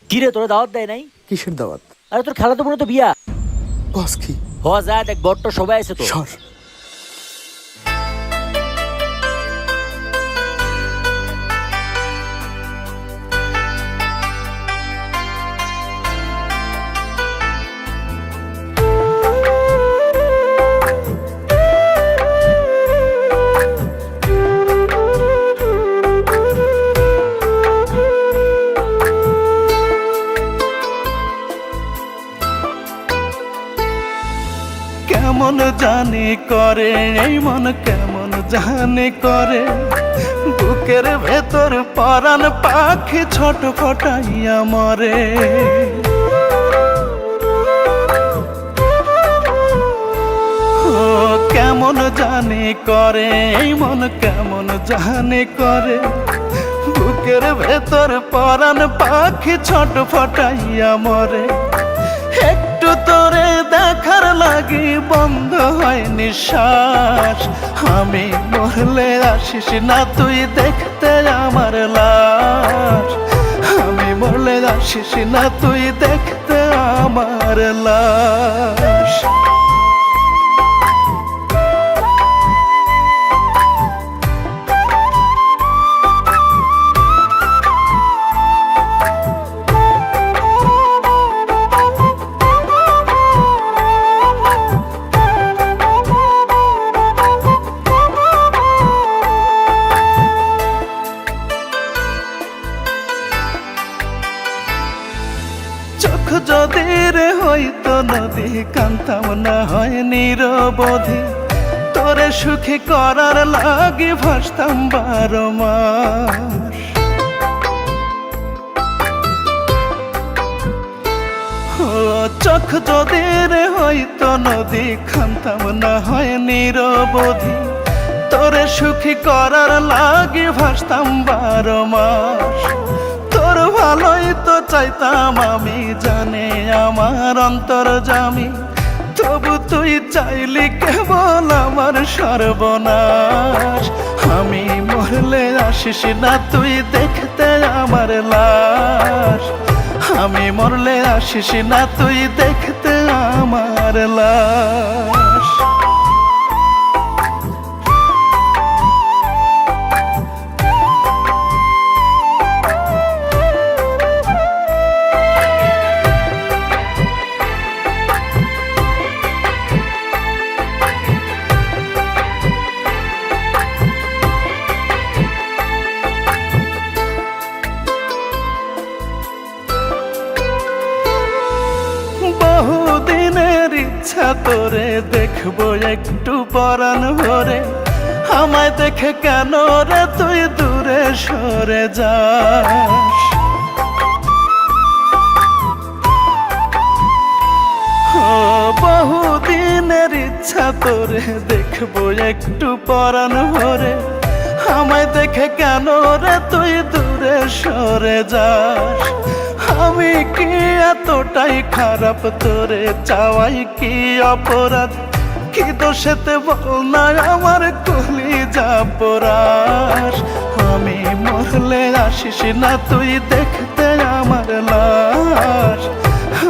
কিরে তোরা দাওয়াত দেয় নাই? কিসের দাওয়াত? আরে তোর খালাতো বোনের তো বিয়া। বস কি? হ যা দেখ, বট্ট সবাই আছে তো। সর। কেমন জানি করে এই মন, কেমন জানি করে বুকের ভেতর পরাণ পাখি ছোট ফটাইয়া মরে। ও কেমন জানি করে এই মন, কেমন জানি করে বুকের ভেতর পরাণ পাখি ছোট ফটাইয়া মরে। একটু তোরে দেখার লাগি বন্ধ হয় নিঃশ্বাস, আমি মরলে আসিস না তুই দেখতে আমার লাশ। আমি মরলে আসিস না তুই দেখতে আমার লাশ। চোখ যদি রে হইতো নদী, কান্তাম না হয় নিরবধি, তোরে সুখী করার লাগি ভাসতাম 12 মাস। ও চোখ যদি রে হইতো নদী, কান্তাম না হয় নিরবধি, তোরে সুখী করার লাগি ভাসতাম 12 মাস। তোর ভালোই তো চাইতাম আমি, জানে আমার অন্তর্যামী, তবু তুই চাইলি কেবল আমার সর্বনাশ। আমি মরলে আসিস না তুই দেখতে আমার লাশ। আমি মরলে আসিস না তুই দেখতে আমার লাশ। বহুদিনের ইচ্ছা তোরে দেখবো একটু পরাণ ভরে, আমায় দেখে কেন রে তুই দূরে সরে যাস। ও বহুদিনের ইচ্ছা তোরে দেখবো একটু পরাণ ভরে, আমায় দেখে কেন রে তুই দূরে সরে যাস। আমি কি এতটাই খারাপ তোরে চাওয়াই কি অপরাধ, কি দোষেতে বল না আমার কলিজা পোড়াস। আমি মরলে আসিস না তুই দেখতে আমার লাশ।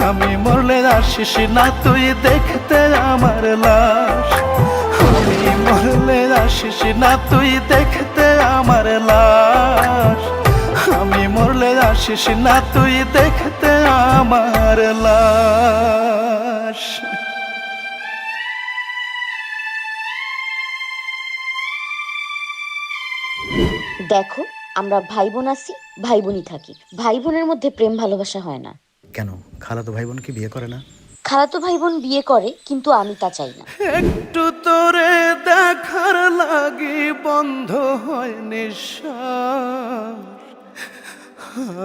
আমি মরলে আসিস না তুই দেখতে আমার লাশ। আমি মরলে আসিস না তুই দেখতে আমার লাশ। আমি মরলে আসিস না তুই দেখতে আমার লাশ। দেখো, আমরা ভাই বোন আছি, ভাই বোনই থাকি। ভাই বোনের মধ্যে প্রেম ভালোবাসা হয় না। কেন খালাতো ভাই বোন কি বিয়ে করে না? খালাতো ভাই বোন বিয়ে করে, কিন্তু আমি তা চাই না। একটু তোরে দেখার লাগি বন্ধ হয় নিঃশ্বাস,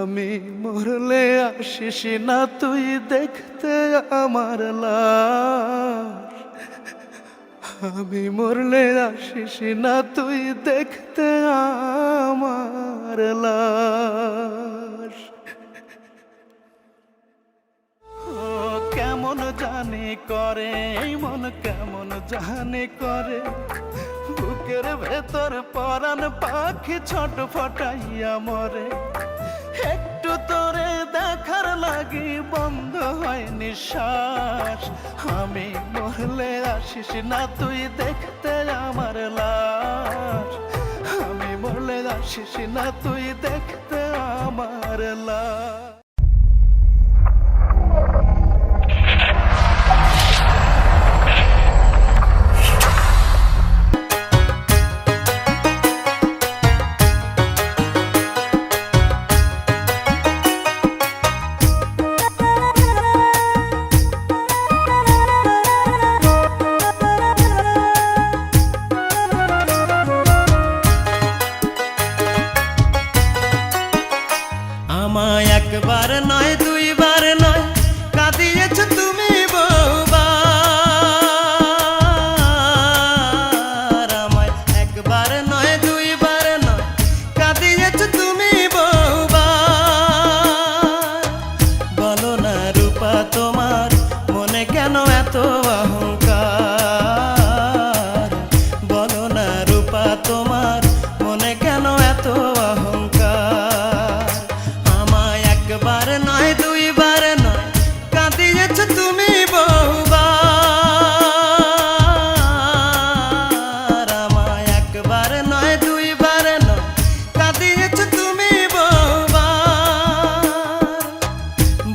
আমি মরলে আসিস না তুই দেখতে আমার লাশ। আমি মরলে আসিস না তুই দেখতে আমার লাশ। ও কেমন জানি করে এই মন, কেমন জানি করে বুকের ভেতর পরাণ পাখি ছোট ফটাইয়া মরে। একটু তোরে দেখার লাগি বন্ধ হয় নিঃশ্বাস। আমি মরলে আসিস না তুই দেখতে আমার লাশ। আমি মরলে আসিস না তুই দেখতে আমার লাশ। আমায় একবার নয় দুইবার নয় কাঁদিয়েছ তুমি বহুবার। আমায় একবার নয় দুইবার নয় কাঁদিয়েছ তুমি বহুবার। বলো না রূপা তোমার মনে কেন এত অহংকার। বলো না রূপা তোমার মনে কেন এত অহংকার। একবার নয় দুইবার নয় কাঁদিয়েছ তুমি বহুবার। আমায় একবার নয় দুইবার নয় কাঁদিয়েছ তুমি বহুবার।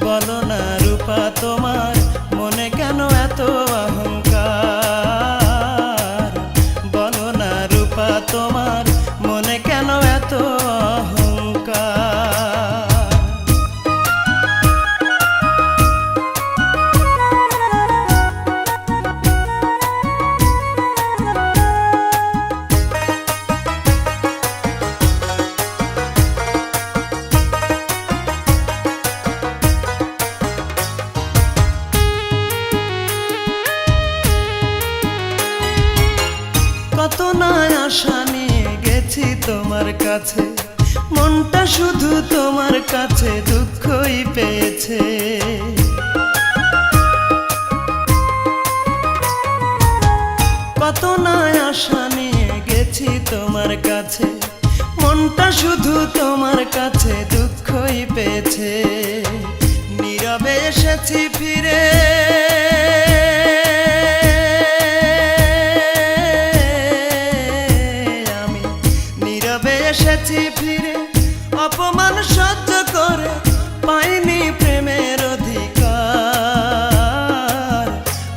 বলো না রূপা তোমার মনে কেন এত অহংকার। বলো না রূপা তোমার মনে কেন এত অহংকার। কত না আশা নিয়ে গেছি তোমার কাছে, মনটা শুধু তোমার কাছে দুঃখই পেয়েছে। কত না আশা নিয়ে গেছি তোমার কাছে, মনটা শুধু তোমার কাছে দুঃখই পেয়েছে। নীরবে এসেছি ফিরে এসেছি ফিরে অপমান সহ্য করে পাইনি প্রেমের অধিকার।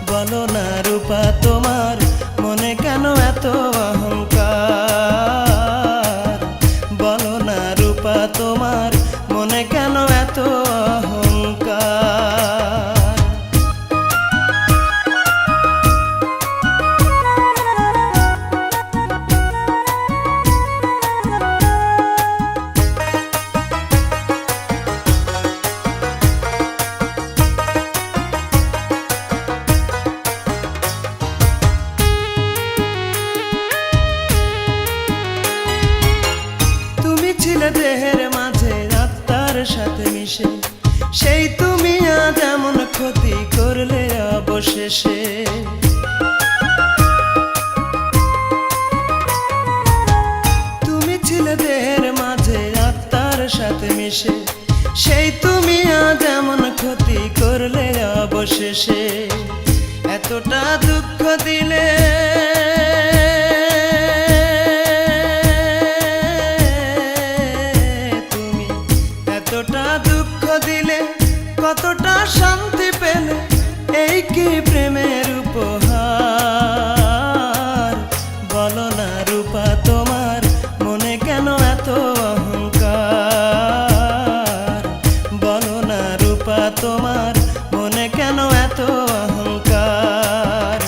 বলো না রূপা তোমার মনে কেন এত অহংকার। বলো না রূপা তোমার মনে কেন এত অহংকার। দেহের মাঝে আত্মার সাথে মিশে, সেই তুমি আজ এমন ক্ষতি করলে অবশেষে। তুমি ছিলে দেহের মাঝে আত্মার সাথে মিশে, সেই তুমি আজ এমন ক্ষতি করলে অবশেষে। এতটা দুঃখ দিলে কতটা শান্তি পেলে, এই কি প্রেমের উপহার। বলো না রূপা তোমার মনে কেন এত অহংকার। বলো না রূপা তোমার মনে কেন এত অহংকার।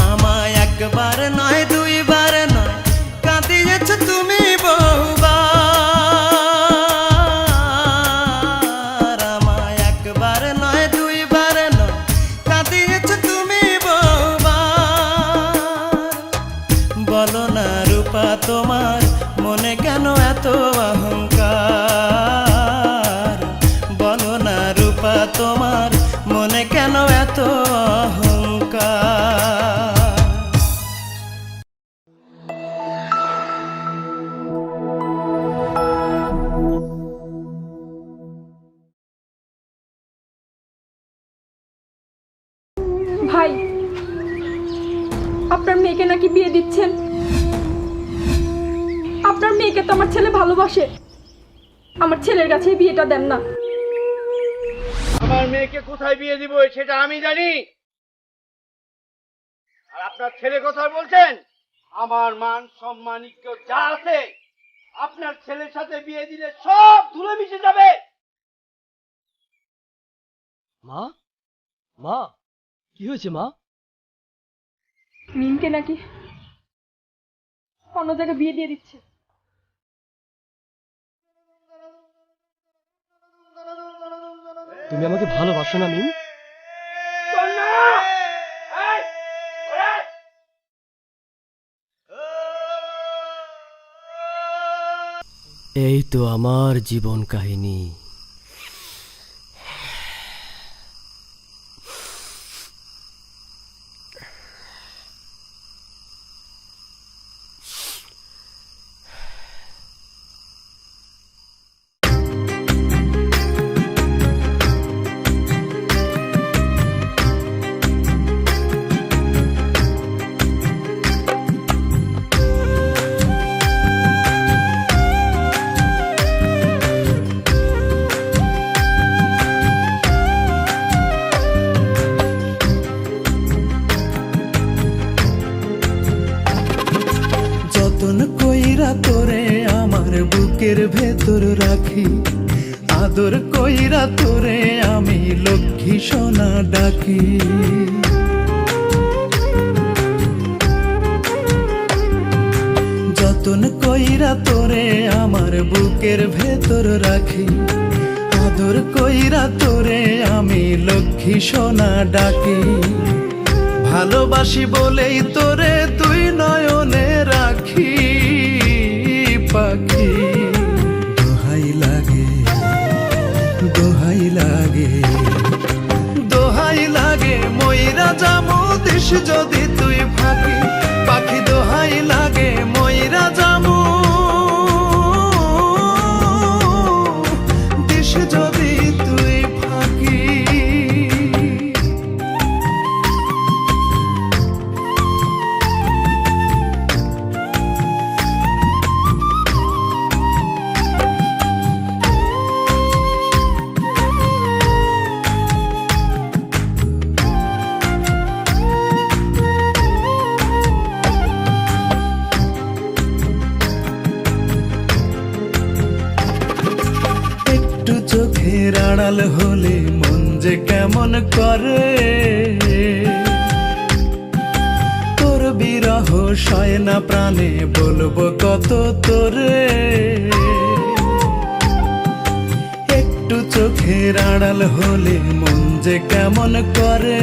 আমায় একবার নয় দুইবার নয় কাঁদিয়েছ তুমি বহুবার। আমায় একবার ভাই, আপনার মেয়েকে নাকি বিয়ে দিচ্ছেন। আপনার মেয়েকে তো আমার ছেলে ভালোবাসে, আমার ছেলের কাছেই বিয়েটা দেন না। আমার মেয়েকে কোথায় বিয়ে দিব সেটা আমি জানি। আর আপনার ছেলে কথা বলছেন, আমার মান সম্মান ইজ্জত যা আছে আপনার ছেলের সাথে বিয়ে দিলে সব ধুলে মিশে যাবে। মা, মা, কি হয়েছে মা? মিমকে নাকি অন্য জায়গায় বিয়ে দিয়ে দিচ্ছে। তুমি আমাকে ভালোবাসো না মিম? এই তো আমার জীবন কাহিনী। যতন কইরা তোরে আমার বুকের ভেতর রাখি, আদর কইরা তোরে আমি লক্ষ্মী সোনা ডাকি। যতন কইরা তোরে আমার বুকের ভেতর রাখি, আদর কইরা তোরে আমি লক্ষ্মী সোনা ডাকি। ভালোবাসি বলেই তোরে তুই নয়নে রাখি পাখি। দোহাই লাগে, দোহাই লাগে, দোহাই লাগে ময়রা যামো দিস যদি তুই ফাঁকি। পাখি দোহাই লাগে ময়রা যামো দিস যদি তুই ফাঁকি। একটু চোখের আড়াল হলে মন যে কেমন করে, তোর বিরহ সয় না প্রাণে বলবো কত তোরে। একটু চোখের আড়াল হলে মন যে কেমন করে,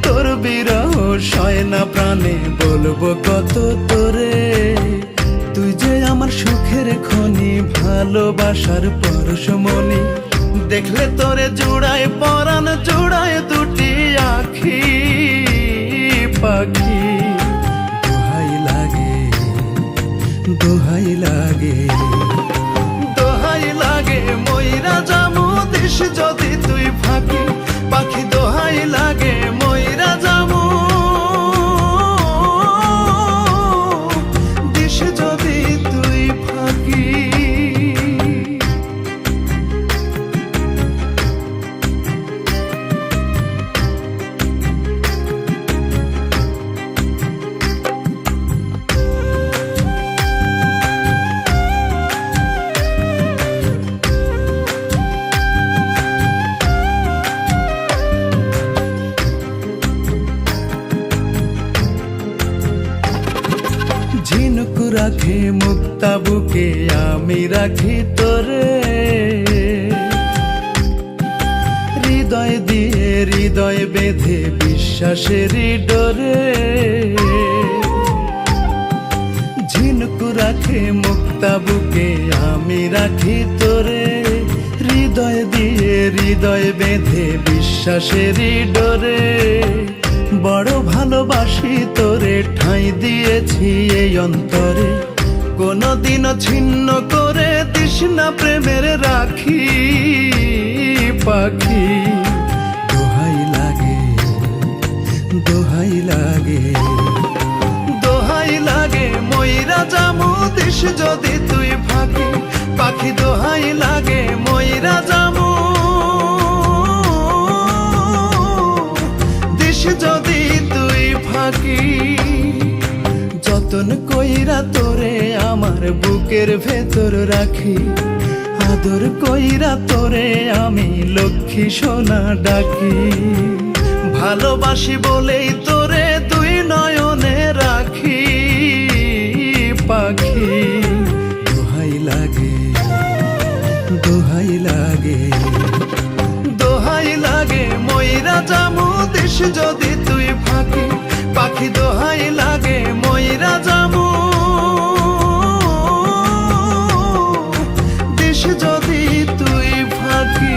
তোর বিরহ সয় না প্রাণে বলবো কত তোরে। তুই যে আমার সুখের খনি, ভালোবাসার পরশমণি, দেখলে তোরে জুড়ায় পরাণ জুড়ায় দুটি আখি পাখি। দোহাই লাগে, দোহাই লাগে, দোহাই লাগে ময়রা যামো দিস যদি তুই ফাঁকি। পাখি দোহাই লাগে ময়রা যামো দিস যদি তুই ফাঁকি। ঝিনুক রাখে মুক্তা বুকে আমি রাখি তোরে, হৃদয় দিয়ে হৃদয় বেঁধে বিশ্বাসেরই ডোরে। ঝিনুক রাখে মুক্তা বুকে আমি রাখি তোরে, হৃদয় দিয়ে হৃদয় বেঁধে বিশ্বাসেরই ডোরে। বড় ভালোবাসি তোরে ঠাঁই দিয়েছি এই অন্তরে, কোনদিনও ছিন্ন করে দিস না প্রেমের রাখি পাখি। দোহাই লাগে, দোহাই লাগে, দোহাই লাগে ময়রা জামু দিস যদি তুই ফাঁকি, পাখি দোহাই লাগে ময়রা জামু দিস যদি তুই ফাঁকি। যতন কইরা তোরে আমার বুকের ভেতর রাখি, আদর কইরা তোরে আমি লক্ষ্মী সোনা ডাকি। ভালোবাসি বলেই তোরে দুই নয়নে রাখি পাখি। দোহাই লাগে, দোহাই লাগে, দোহাই লাগে ময়রা জামু দিস যদি তুই ফাঁকি, পাখি দোহাই লাগে ময়রা জামু দিস যদি তুই ফাঁকি।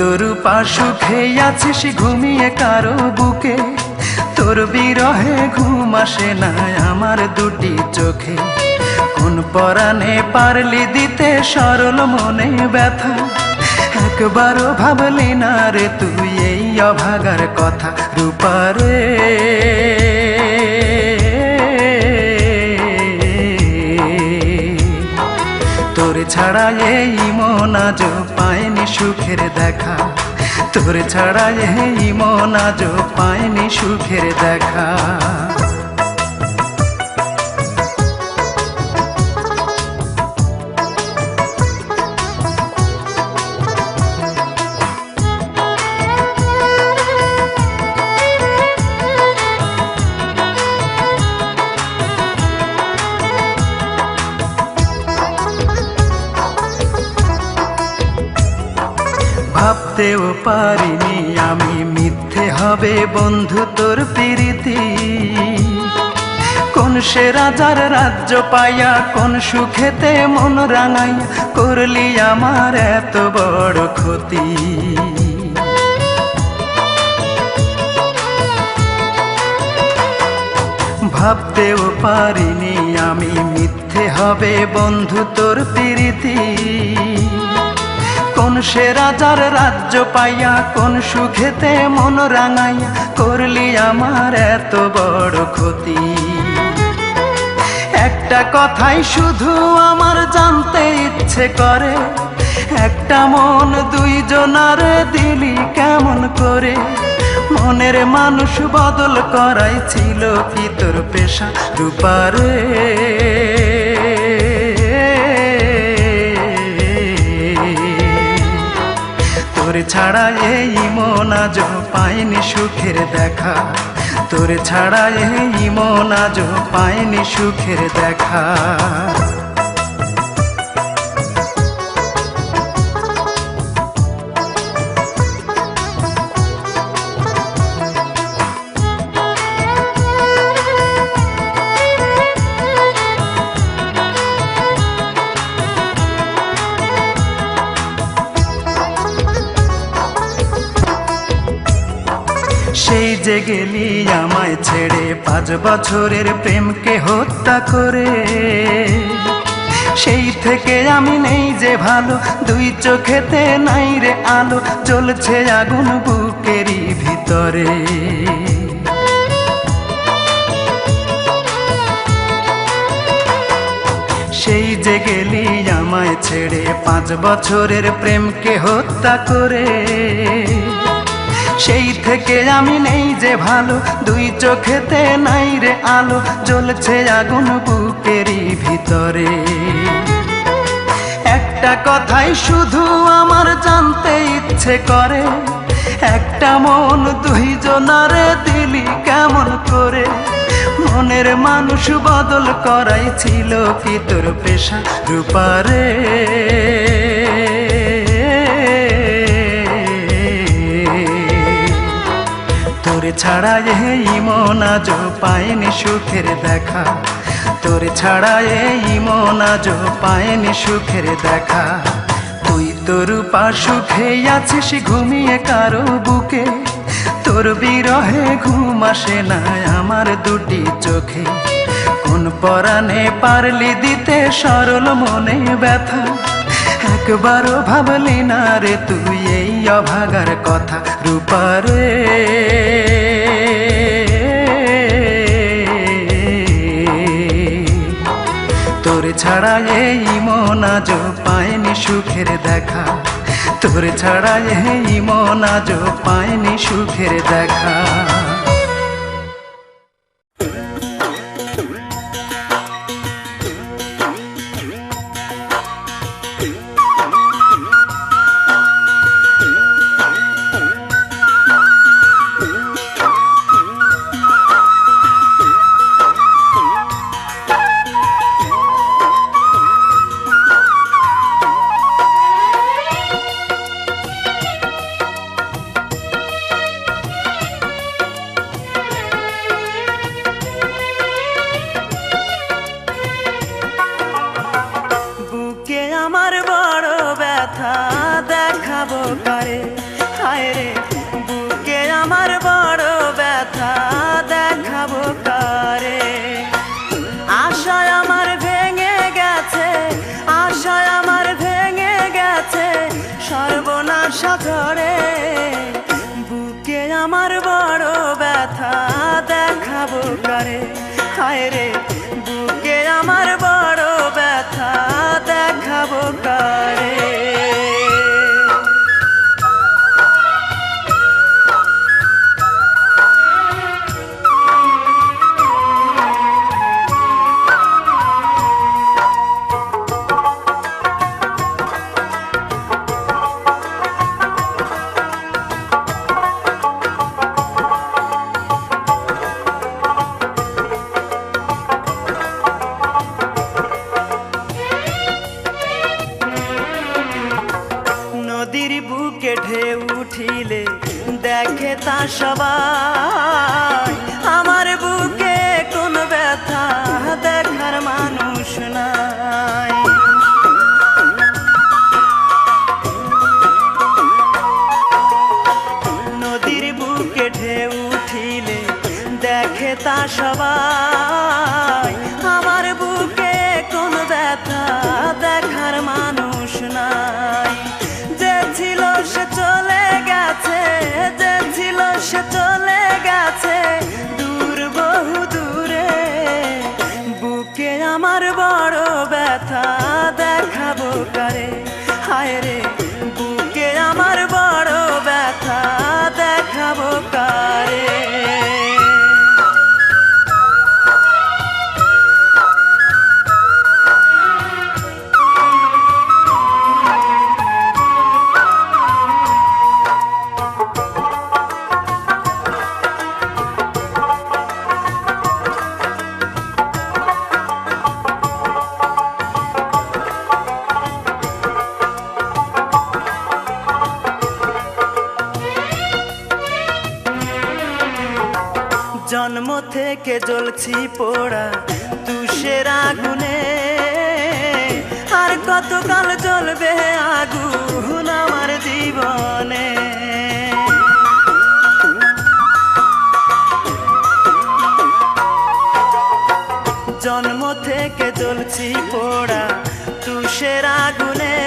তোর পাশুখে আছিস ঘুমিয়ে কারো বুকে, তোর বিরহে ঘুম আসে না আমার দুটি চোখে। কোন পরাণে পারলি দিতে সরল মনে ব্যথা, একবারও ভাবলি না রে তুই এই অভাগার কথা। রূপারে তোর ছাড়া এই মন আজ পায়নি সুখের দেখা, তোর ছাড়া এই মন আজ পায়নি সুখের দেখা। ভাবতেও পারিনি আমি মিথ্যে হবে বন্ধু তোর প্রীতি। কোন সে রাজার রাজ্য পাইয়া কোন সুখেতে মন রাঙাইয়া করলি আমার এত বড় ক্ষতি। ভাবতেও পারিনি আমি মিথ্যে হবে বন্ধু তোর প্রীতি। কোন সে রাজার রাজ্য পাইয়া কোন সুখেতে মন রাঙাইয়া করলি আমার এত বড় ক্ষতি। একটা কথাই শুধু আমার জানতে ইচ্ছে করে, একটা মন দুইজনার দিলি কেমন করে। মনের মানুষ বদল করাই ছিল কি তোর পেশা। রূপারে তোর ছাড়া এই মন আজ পায়নি সুখের দেখা, তোর ছাড়া এই মন আজ পায়নি সুখের দেখা। সেই যে গেলি আমায় ছেড়ে 5 বছরের প্রেমকে হত্যা করে, সেই থেকে আমি নেই যে ভালো, 2 চোখেতে নাই রে আলো, জ্বলছে আগুন বুকেরই ভিতরে। সেই যে গেলি আমায় ছেড়ে 5 বছরের প্রেমকে হত্যা করে, সেই থেকে আমি নেই যে ভালো, 2 চোখেতে নাই রে আলো, জ্বলছে আগুন বুকেরই ভিতরে। একটা কথাই শুধু আমার জানতে ইচ্ছে করে, একটা মন 2 জনারে দিলি কেমন করে। মনের মানুষ বদল করাই ছিল কি তোর পেশা। রূপারে তোর ছাড়া এই মন আজ পায়নি সুখের দেখা, তোর ছাড়া এই মন আজ পায়নি সুখের দেখা। তুই তোর পা সুখে আছিস ঘুমিয়ে কারো বুকে, তোর বিরহে ঘুম আসে না আমার দুটি চোখে। কোন পরাণে পারলি দিতে সরল মনে ব্যথা, একবারও ভাবলি না রে তুই এই অভাগার কথা। রূপারে তোর ছাড়া এই মন আজ পায়নি সুখের দেখা, তোর ছাড়া এই মন আজ পায়নি সুখের দেখা। আমার বড় ব্যথা দেখাবো কারে, হায় রে বুকে আমার বড় ব্যথা দেখাবো কারে। আশায় আমার ভেঙে গেছে, আশায় আমার ভেঙে গেছে সর্বনাশা ঝড়ে। বুকে আমার বড় ব্যথা দেখাবো কারে, হায় রে বুকে আমার বড় ব্যথা দেখাবো কারে। নদীর বুকে ঢেউ উঠিলে দেখে তা সবাই, আমার বুকে কোন ব্যথা দেখার মানুষ নাই। নদীর বুকে ঢেউ উঠিলে দেখে তা সবাই, আমার বুকে কোন ব্যথা দেখার মানুষ নাই। যে ছিল সে চলে গেছে, যে ছিল সে চলে গেছে দূর বহু দূরে। বুকে আমার বড় ব্যথা দেখাবো কারে, হায় রে বুকে আমার বড় ব্যথা দেখাবো কারে। জন্ম থেকে জ্বলছি পোড়া তুষের আগুনে, আর কতকাল জ্বলবে আগুন আমার জীবনে। জন্ম থেকে জ্বলছি পোড়া তুষের আগুনে,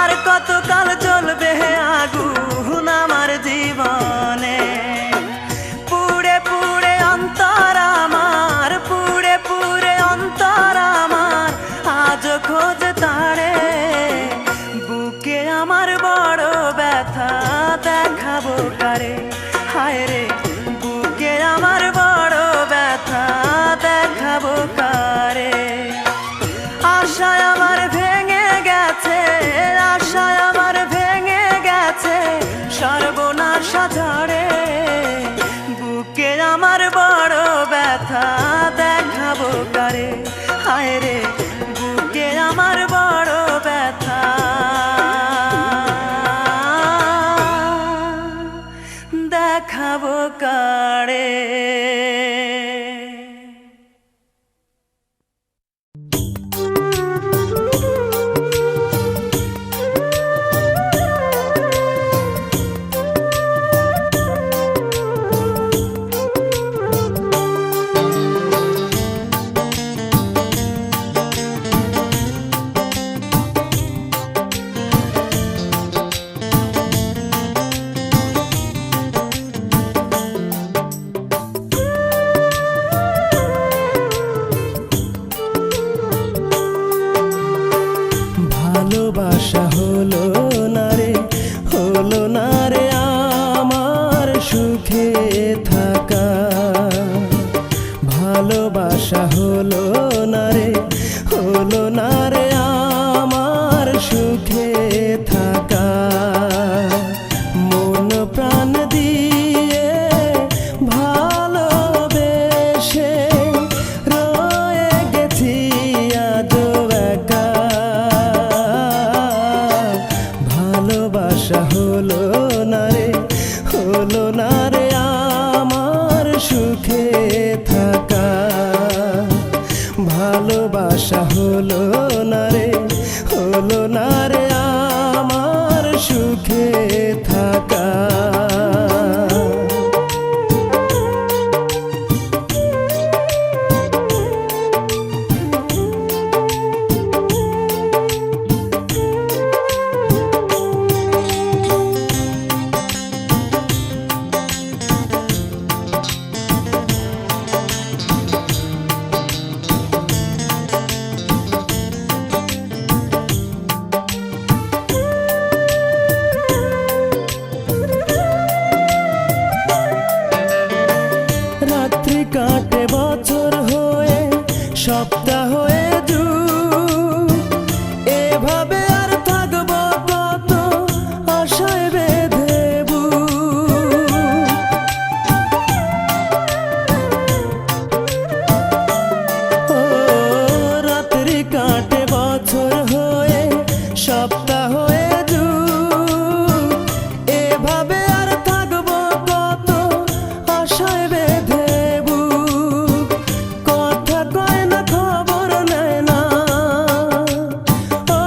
আর কতকাল জ্বলবে আগুন আমার জীবনে। পুড়ে পুড়ে অন্তর আমার, পুড়ে পুড়ে অন্তর আমার আজ খোঁজ তারে। বুকে আমার বড় ব্যথা দেখাবো কারে, হায় রে বুকে আমার বড় ব্যথা দেখাবো কারে। আশায় আমার ভেঙে গেছে, আশায় আমার ভেঙে গেছে সর্বনাশা ঝড়ে। বুকে আমার বড় ব্যথা দেখাবো কারে, হায় রে বুকে আমার বড় ব্যথা দেখাবো ভালোবাসা হলো না রে আমার সুখে থাকা ভালোবাসা হলো না রে আমার সুখে থাকা রাত্রি কাটে বছর হয়ে সপ্তাহ হয়ে যুগ এভাবে আর থাকবো কত আশায় বেঁধে বুক। ও রাত্রি কাটে বছর হয়ে সপ্তাহ হয়ে যুগ এভাবে আর থাকবো কত আশায় বেঁধে বুক। কথা কয় না খবর নেয় না ও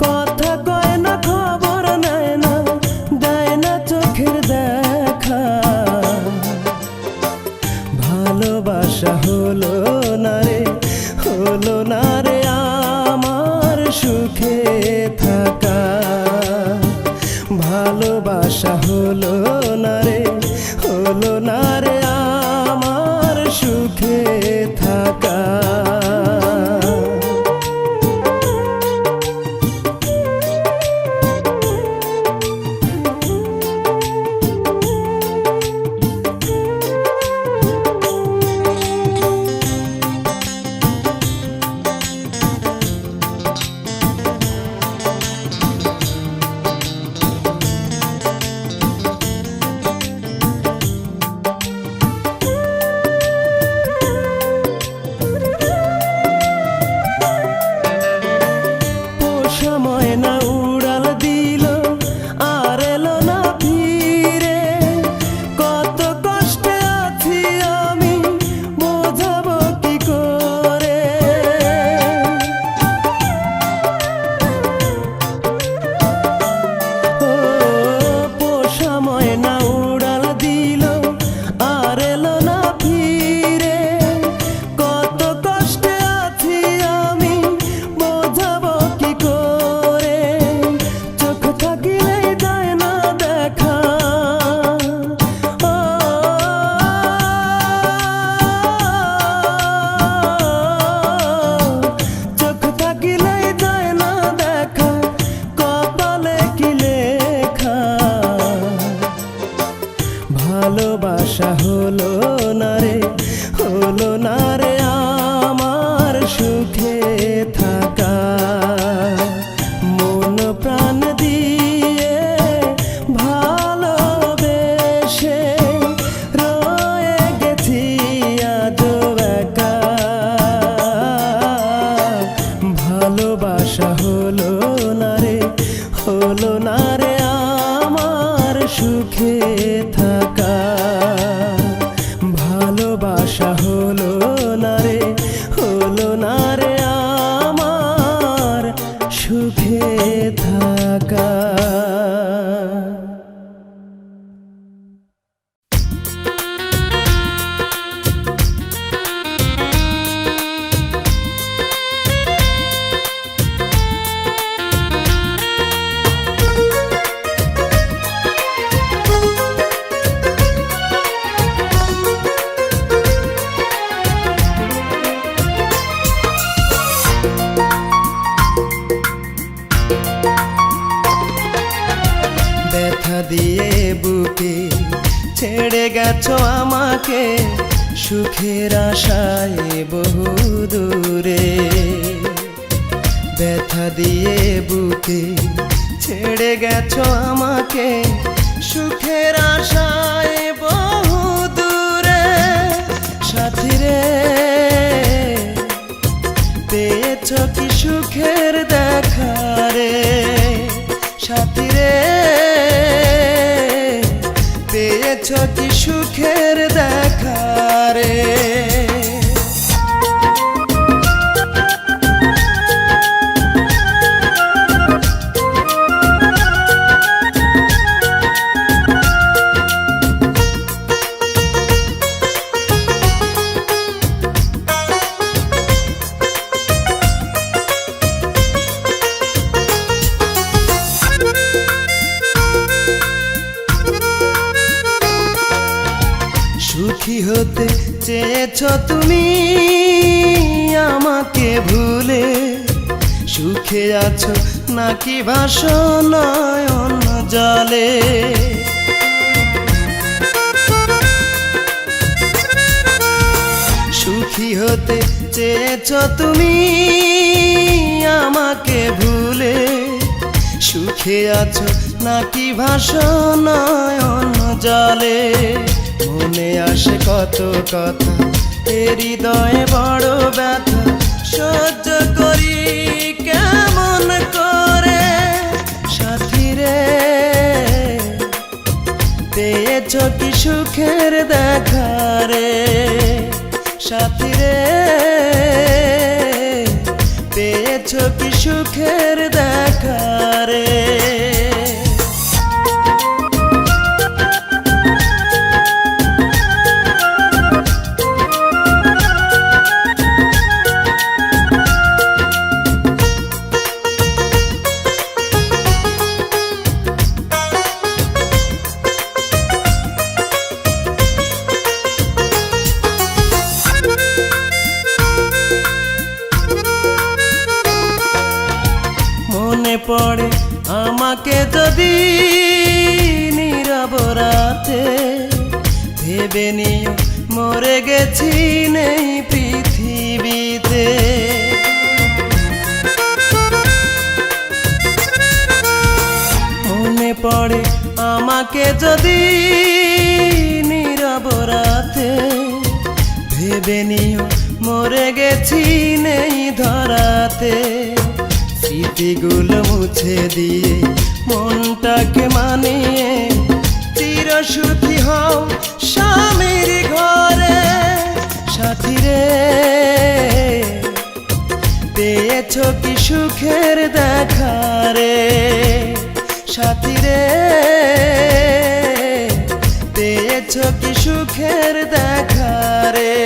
কথা কয় না খবর নেয় না দেয় না চোখের দেখা ভালোবাসা হলো না রে আমার সুখে থাকা ভালোবাসা হলো না রে আমার সুখে থাকা সময় না উড়াল দিল আর এলো না ফিরে কত কষ্টে আছি আমি বোঝাবো কি করে ও সময় না উড়াল দিল আর এলো না ফিরে কত কষ্টে আছি আমি বোঝাবো কি করে চোখ থাকিলেই যায় না দেখা ও চোখ থাকিলেই যায় না দেখা কপালে কি লেখা ভালোবাসা হলো না রে আমার সুখে থাকা মন প্রাণ দিয়ে ভালোবেসে রয়ে গেছি আজও একা ভালোবাসা হলো না রে আমার সুখে থাকা ভালোবাসা হলো না রে আমার সুখে থাকা ব্যথা দিয়ে বুকে ছেড়ে গেছো আমাকে সুখের আশায় বহু দূরে ব্যথা দিয়ে বুকে ছেড়ে গেছো আমাকে সুখের আশায় বহু দূরে সাথী রে রে। সুখী হতে চেয়েছ তুমি আমাকে ভুলে, সুখে আছো নাকি ভাসো নয়ন জলে। সুখী হতে চেয়েছ তুমি আমাকে ভুলে, সুখে আছো নাকি ভাসো নয়ন জলে। মনে আসে কত কথা, এ হৃদয়ে বড় ব্যথা, সহ্য করি কেমন করে। সাথী রে পেয়েছ কি সুখের দেখা রে, সাথী রে পেয়েছ কি সুখের দেখা রে। মনে পড়ে আমাকে যদি নীরব রাতে, ভেবে নিও মরে গেছি নেই পৃথিবীতে। মনে পড়ে আমাকে যদি নীরব রাতে, ভেবে নিও মরে গেছি নেই ধরাতে। স্মৃতিগুলো মুছে দিয়ে মনটাকে মানিয়ে চির সুখী হও স্বামীর ঘরে। সাথী রে পেয়েছ কি সুখের দেখা রে, সাথী রে পেয়েছ কি সুখের দেখা রে।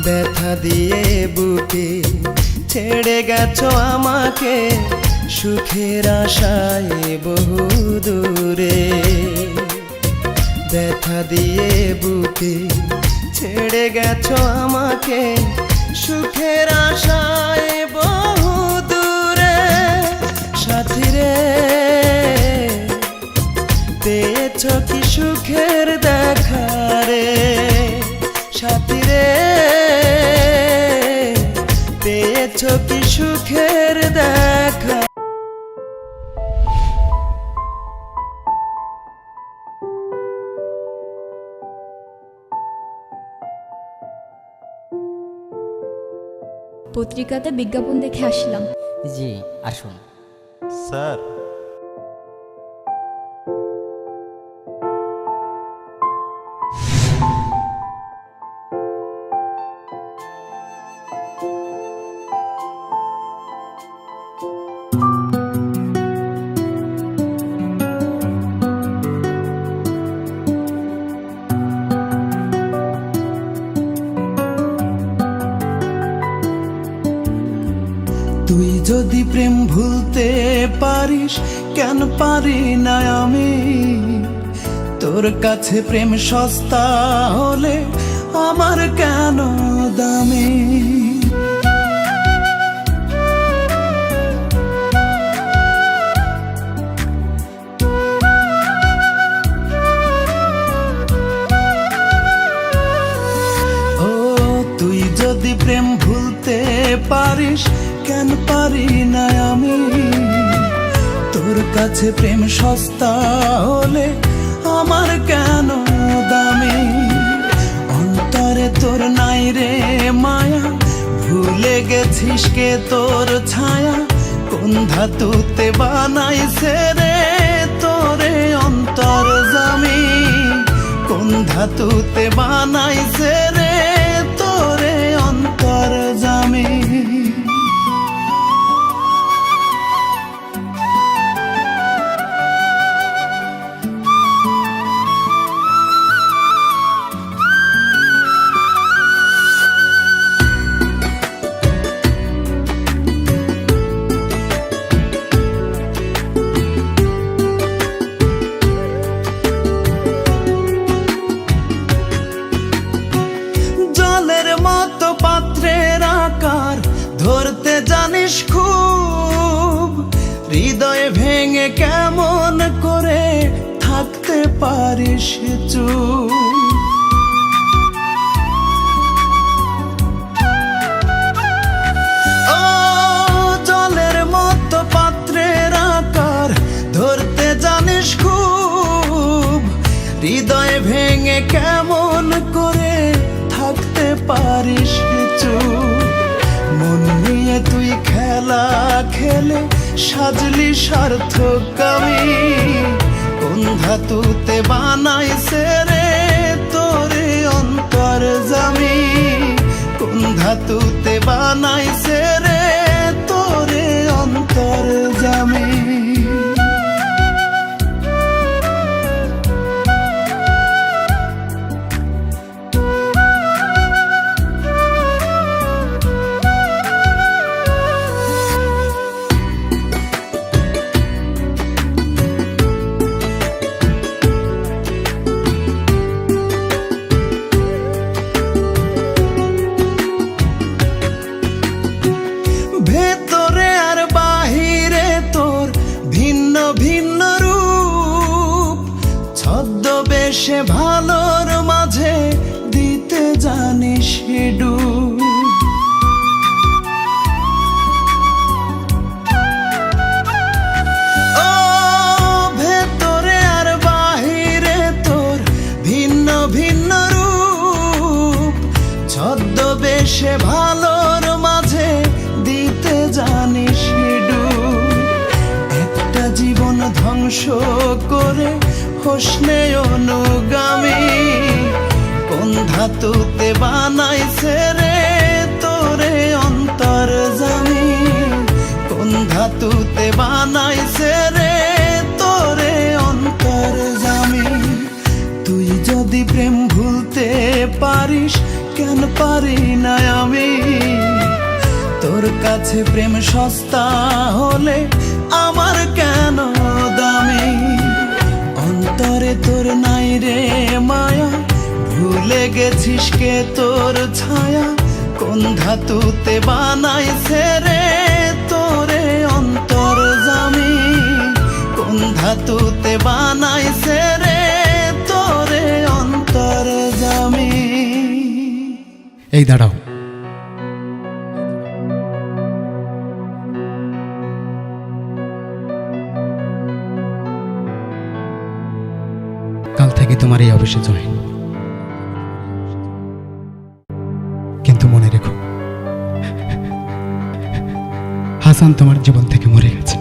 ব্যথা দিয়ে বুকে ছেড়ে গেছো আমাকে, সুখের আশায় বহু দূরে। ব্যথা দিয়ে বুকে ছেড়ে গেছো আমাকে, সুখের আশায় বহু দূরে। সাথী রে পেয়েছ কি সুখের দেখা রে, সাথী রে পেয়েছ কি সুখের দেখা। পত্রিকাতে বিজ্ঞাপন দেখে আসলাম। জি আসুন। স্যার তুই যদি প্রেম ভুলতে পারিস, কেন পারি না আমি? তোর কাছে প্রেম সস্তা হলে আমার কেন দামি? ও তুই যদি প্রেম ভুলতে পারিস, কেন পারি না আমি? তোর কাছে প্রেম সস্তা হলে আমার কেন দামি? অন্তরে তোর নাই রে মায়া, ভুলে গেছিস কে তোর ছায়া? কোন ধাতুতে বানাইছে রে তোরে অন্তর জামি? কোন কোন ধাতুতে বানাইছে রে তোরে অন্তর জামি। জলের মতো পাত্রের আকার ধরতে জানিস খুব, হৃদয় ভেঙে কেমন করে থাকতে পারিস চুপ। ও জলের মতো পাত্রের আকার ধরতে জানিস খুব, হৃদয় ভেঙে কেমন করে থাকতে পারিস চুপ। মন নিয়ে তুই খেলা খেলে সাজলি সার্থকামী, কোন ধাতুতে বানাইছে রে তোরে অন্তর জামি। কোন ধাতুতে বানাইছে রে তোরে অন্তর জামি। ভেতরে আর বাহিরে তোর ভিন্ন ভিন্ন রূপ, ছদ্মবেশে ভালোর মাঝে দিতে জানিস ডুব। ও ভেতরে আর বাহিরে তোর ভিন্ন ভিন্ন রূপ, ছদ্মবেশে ভালোর মাঝে দিতে জানিস ডুব। একটা জীবন ধ্বংস করে হোসনে অনুগামী, কোন ধাতুতে বানাইছে রে তোরে অন্তর জামি। কোন ধাতুতে বানাইছে রে তোরে অন্তর জামি। তুই যদি প্রেম ভুলতে পারিস কেন পারি না আমি, তোর কাছে প্রেম সস্তা হলে আমার কেন দামি। অন্তরে তোর নাই রে মায়া, ভুলে গেছিস কে তোর ছায়া। কোন ধাতুতে বানাইছে রে তোরে অন্তর জামি। কোন ধাতুতে বানাইছে রে তোরে অন্তর জামি। এই দাঁড়াও, কাল থেকে তোমার এই অফিসে জয়েন। কিন্তু মনে রেখো, হাসান তোমার জীবন থেকে মরে গেছে।